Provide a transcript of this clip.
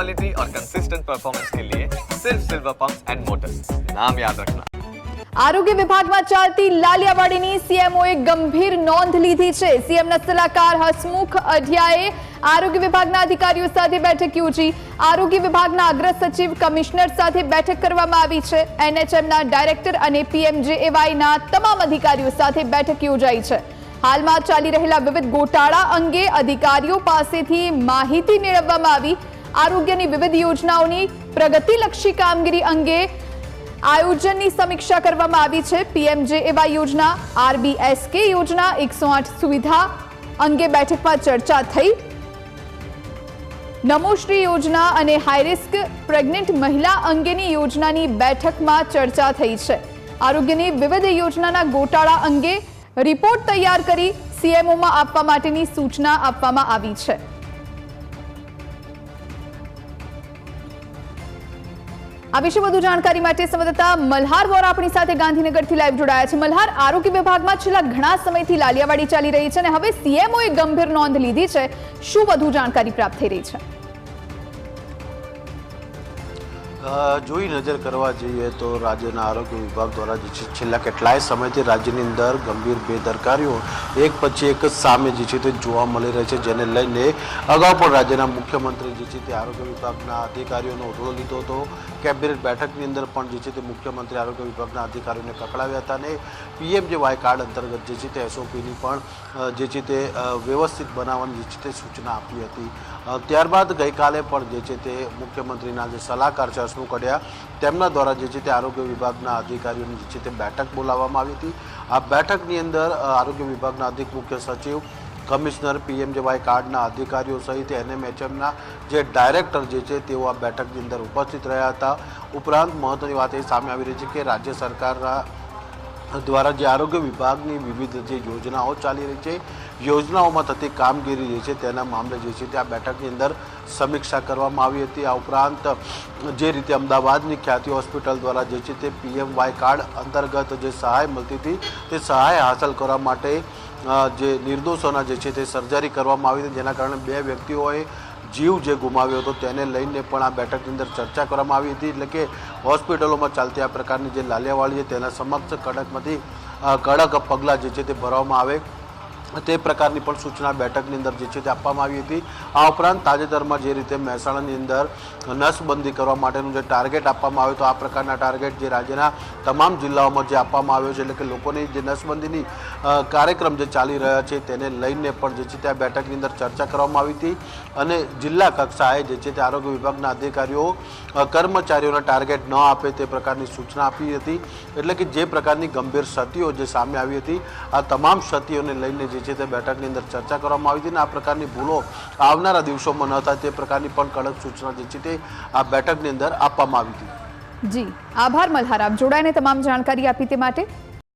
Quality और consistent performance के लिए सिर्फ सिल्वर पंप्स एंड मोटर्स, नाम याद रखना। આરોગ્ય વિભાગમાં ચાલતી લાલિયાવાડીની સીએમઓએ ગંભીર નોંધ લીધી છે। સીએમના સલાહકાર હસમુખ અઢિયાએ આરોગ્ય વિભાગના અધિકારીઓ સાથે બેઠક યોજી। આરોગ્ય વિભાગના અગ્ર સચિવ કમિશનર સાથે બેઠક કરવામાં આવી છે। એનએચએમના ડાયરેક્ટર અને પીએમજેએવાયના તમામ અધિકારીઓ સાથે બેઠક યોજાઈ છે। હાલમાં ચાલી રહેલા વિવિધ ગોટાળા અંગે અધિકારીઓ પાસેથી માહિતી મેળવવામાં આવી। આરોગ્યની વિવિધ યોજનાઓની પ્રગતિલક્ષી કામગીરી અંગે આયોજનની સમીક્ષા કરવામાં આવી છે। પીએમજેએવાય યોજના, આરબીએસકે યોજના, 108 સુવિધા અંગે બેઠકમાં ચર્ચા થઈ। નમોશ્રી યોજના અને હાઈરિસ્ક પ્રેગ્નન્ટ મહિલા અંગેની યોજનાની બેઠકમાં ચર્ચા થઈ છે। આરોગ્યની વિવિધ યોજનાના ગોટાળા અંગે રિપોર્ટ તૈયાર કરી સીએમઓમાં આપવા માટેની સૂચના આપવામાં આવી છે। આ વિશે વધુ જાણકારી માટે સંવાદદાતા મલ્હાર વોરા આપણી સાથે ગાંધીનગરથી લાઈવ જોડાયા છે। મલ્હાર, આરોગ્ય વિભાગમાં છેલ્લા ઘણા સમયથી લાલિયાવાડી ચાલી રહી છે અને હવે સીએમઓએ ગંભીર નોંધ લીધી છે। શું વધુ જાણકારી પ્રાપ્ત થઈ રહી છે? જોઈ નજર કરવા જઈએ તો રાજ્યના આરોગ્ય વિભાગ દ્વારા જે છે છેલ્લા કેટલાય સમયથી રાજ્યની અંદર ગંભીર બેદરકારીઓ એક પછી એક સામે જે છે તે જોવા મળી રહી છે, જેને લઈને અગાઉ પણ રાજ્યના મુખ્યમંત્રી જે છે તે આરોગ્ય વિભાગના અધિકારીઓનો ઓળો લીધો હતો। કેબિનેટ બેઠકની અંદર પણ જે છે તે મુખ્યમંત્રી આરોગ્ય વિભાગના અધિકારીઓને કકડાવ્યા હતા અને પીએમજેવાય કાર્ડ અંતર્ગત જે છે તે એસઓપીની પણ જે છે તે વ્યવસ્થિત બનાવવાની જે છે તે સૂચના આપી હતી। ત્યારબાદ ગઈકાલે પણ જે છે તે મુખ્યમંત્રીના જે સલાહકાર છે હસમુખ અઢિયા તેમના દ્વારા જે છે તે આરોગ્ય વિભાગના અધિકારીઓની જે છે તે બેઠક બોલાવવામાં આવી હતી। આ બેઠકની અંદર આરોગ્ય વિભાગના અધિક મુખ્ય સચિવ, કમિશનર, પીએમજેવાય કાર્ડના અધિકારીઓ સહિત એનએમએચએમના જે ડાયરેક્ટર જે છે તેઓ આ બેઠકની અંદર ઉપસ્થિત રહ્યા હતા। ઉપરાંત મહત્વની વાત એ સામે આવી રહી છે કે રાજ્ય સરકારના દ્વારા જે આરોગ્ય વિભાગની વિવિધ જે યોજનાઓ ચાલી રહી છે, યોજનાઓમાં થતી કામગીરી જે છે તેના મામલે જે છે તે આ બેઠકની અંદર સમીક્ષા કરવામાં આવી હતી। આ ઉપરાંત જે રીતે અમદાવાદની ખ્યાતિ હોસ્પિટલ દ્વારા જે છે તે પીએમવાય કાર્ડ અંતર્ગત જે સહાય મળતી હતી તે સહાય હાંસલ કરવા માટે જે નિર્દોષોના જે છે તે સર્જરી કરવામાં આવી હતી, જેના કારણે 2 વ્યક્તિઓએ જીવ જે ગુમાવ્યો હતો તેને લઈને પણ આ બેઠકની અંદર ચર્ચા કરવામાં આવી હતી। એટલે કે હોસ્પિટલોમાં ચાલતી આ પ્રકારની જે લાલિયાવાડી છે તેના સમક્ષ કડકમાંથી કડક પગલાં જે છે તે ભરવામાં આવે તે પ્રકારની પણ સૂચના બેઠકની અંદર જે છે તે આપવામાં આવી હતી। આ ઉપરાંત તાજેતરમાં જે રીતે મહેસાણાની અંદર નસબંધી કરવા માટેનું જે ટાર્ગેટ આપવામાં આવ્યો તો આ પ્રકારના ટાર્ગેટ જે રાજ્યના તમામ જિલ્લાઓમાં જે આપવામાં આવ્યો છે, એટલે કે લોકોની જે નસબંધીની કાર્યક્રમ જે ચાલી રહ્યા છે તેને લઈને પણ જે છે તે આ બેઠકની અંદર ચર્ચા કરવામાં આવી હતી અને જિલ્લા કક્ષાએ જે છે તે આરોગ્ય વિભાગના અધિકારીઓ કર્મચારીઓને ટાર્ગેટ ન આપે તે પ્રકારની સૂચના આપી હતી। એટલે કે જે પ્રકારની ગંભીર ક્ષતિઓ જે સામે આવી હતી આ તમામ ક્ષતિઓને લઈને જે છે તે બેઠકની અંદર ચર્ચા કરવામાં આવી હતી અને આ પ્રકારની ભૂલો આવનારા દિવસોમાં ન થાય તે પ્રકારની પણ કડક સૂચના જે છે તે આ બેઠકની અંદર આપવામાં આવી હતી। જી આભાર મલ્હાર, આપ જોડાઈને તમામ જાણકારી આપી તે માટે।